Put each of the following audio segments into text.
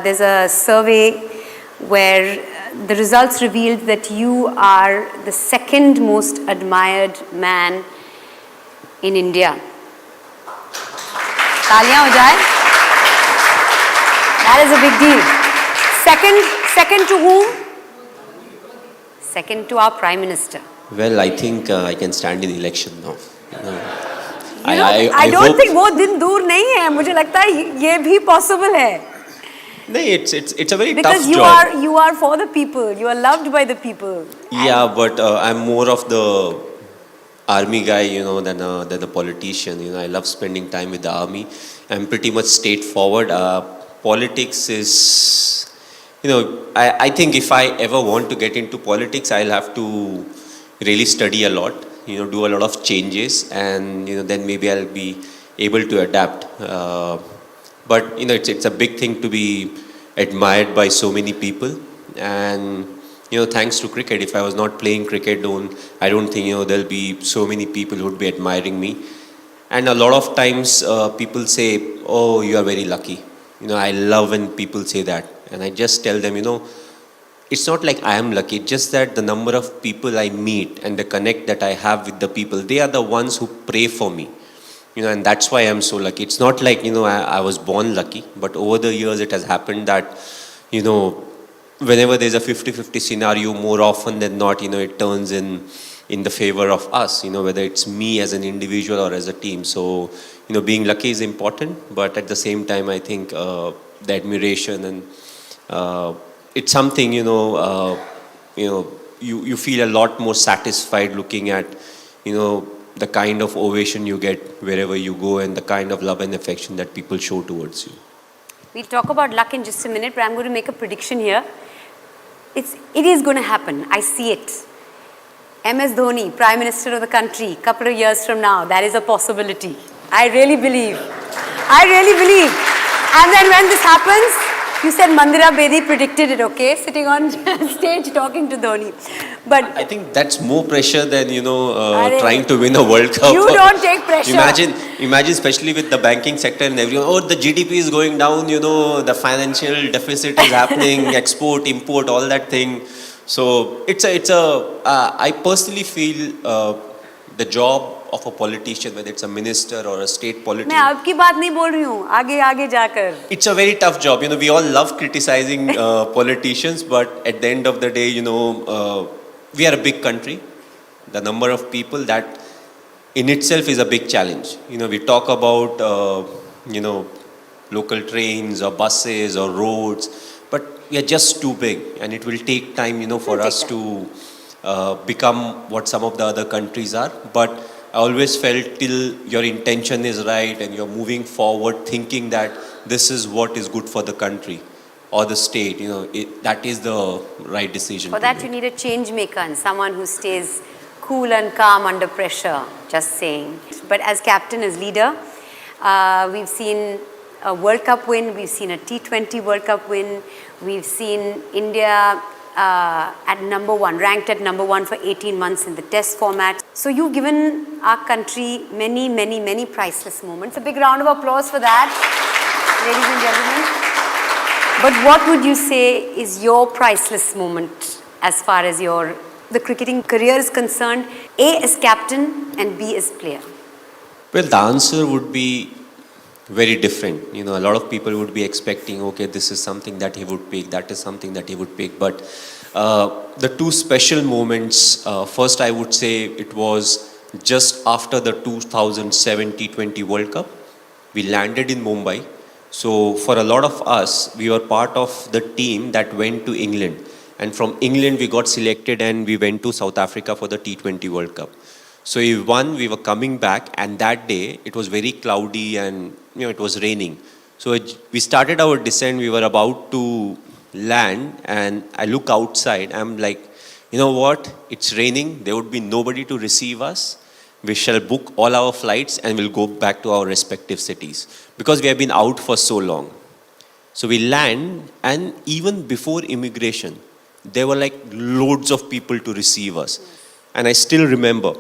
there's a survey where the results revealed that you are the second most admired man in India. Taaliyan ho jaye. That is a big deal. Second to whom? Second to our Prime Minister. Well, I think I can stand in election now. I don't think वो दिन दूर नहीं है. मुझे लगता है ये भी possible है. No, it's a very because tough job. Because you are for the people. You are loved by the people. Yeah, but I'm more of the army guy, than a politician. I love spending time with the army. I'm pretty much straightforward. Politics is, I think if I ever want to get into politics, I'll have to really study a lot, do a lot of changes, and then maybe I'll be able to adapt. But it's a big thing to be admired by so many people, and thanks to cricket. If I was not playing cricket, I don't think there'll be so many people who would be admiring me. And a lot of times people say, "Oh, you are very lucky." I love when people say that, and I just tell them, it's not like I am lucky. It's just that the number of people I meet and the connect that I have with the people, they are the ones who pray for me. And that's why I'm so lucky. It's not like, I was born lucky, but over the years it has happened that, whenever there's a 50-50 scenario, more often than not, it turns in the favor of us, whether it's me as an individual or as a team. So, being lucky is important, but at the same time, I think the admiration and it's something, you feel a lot more satisfied looking at, the kind of ovation you get wherever you go and the kind of love and affection that people show towards you. We'll talk about luck in just a minute, but I'm going to make a prediction here. It is going to happen. I see it. MS Dhoni, Prime Minister of the country, couple of years from now, that is a possibility. I really believe. And then when this happens, you said Mandira Bedi predicted it, okay? Sitting on stage talking to Dhoni. But I think that's more pressure than, trying to win a World Cup. You don't take pressure. Imagine especially with the banking sector and everyone, the GDP is going down, the financial deficit is happening, export, import, all that thing. So I personally feel the job of a politician, whether it's a minister or a state politician. मैं आपकी बात नहीं बोल रही हूँ, आगे जाकर. It's a very tough job. We all love criticizing politicians, but at the end of the day, we are a big country. The number of people, that in itself is a big challenge. We talk about, local trains or buses or roads, but we are just too big, and it will take time, for us to become what some of the other countries are. But I always felt till your intention is right and you're moving forward thinking that this is what is good for the country or the state, that is the right decision. For that you need a change maker and someone who stays cool and calm under pressure, just saying. But as captain, as leader, we've seen a World Cup win, we've seen a T20 World Cup win, we've seen India at number one, ranked at number one for 18 months in the test format. So you've given our country many priceless moments. A big round of applause for that, ladies and gentlemen. But what would you say is your priceless moment as far as the cricketing career is concerned, A as captain and B as player? Well, the answer would be very different. A lot of people would be expecting, okay, this is something that he would pick, that is something that he would pick. But the two special moments, first I would say it was just after the 2007 T20 World Cup. We landed in Mumbai. So for a lot of us, we were part of the team that went to England. And from England, we got selected and we went to South Africa for the T20 World Cup. So we won, we were coming back, and that day it was very cloudy and it was raining. So we started our descent, we were about to land, and I look outside, I'm like, you know what, it's raining, there would be nobody to receive us. We shall book all our flights and we'll go back to our respective cities because we have been out for so long. So we land, and even before immigration, there were like loads of people to receive us. And I still remember,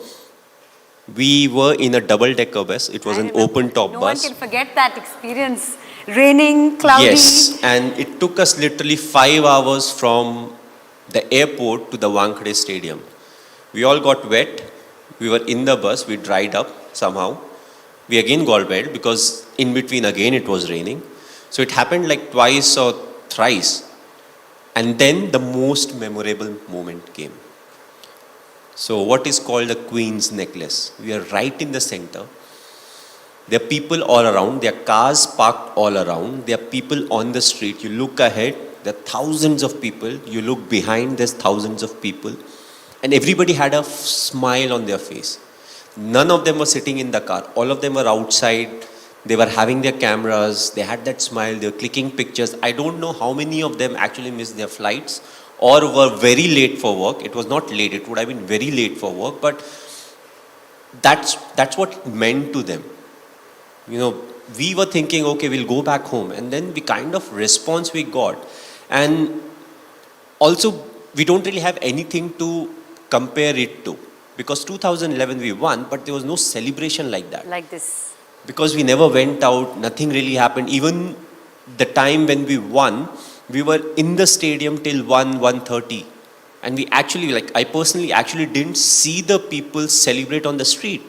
We were in a double-decker bus. It was I an remember. open-top No bus. one can forget that experience. Raining, cloudy. Yes, and it took us literally 5 hours from the airport to the Wankhede Stadium. We all got wet. We were in the bus. We dried up somehow. We again got wet because in between again it was raining. So it happened like twice or thrice. And then the most memorable moment came. So what is called the Queen's Necklace. We are right in the center. There are people all around. There are cars parked all around. There are people on the street. You look ahead, there are thousands of people. You look behind, there's thousands of people. And everybody had a smile on their face. None of them were sitting in the car. All of them were outside. They were having their cameras. They had that smile. They were clicking pictures. I don't know how many of them actually missed their flights or were very late for work. It was not late. It would have been very late for work. But that's what it meant to them. You know, we were thinking, okay, we'll go back home. And then the kind of response we got. And also, we don't really have anything to compare it to. Because 2011 we won, but there was no celebration like that. Like this. Because we never went out, nothing really happened. Even the time when we won, we were in the stadium till 1:30. And we actually, like, I personally actually didn't see the people celebrate on the street.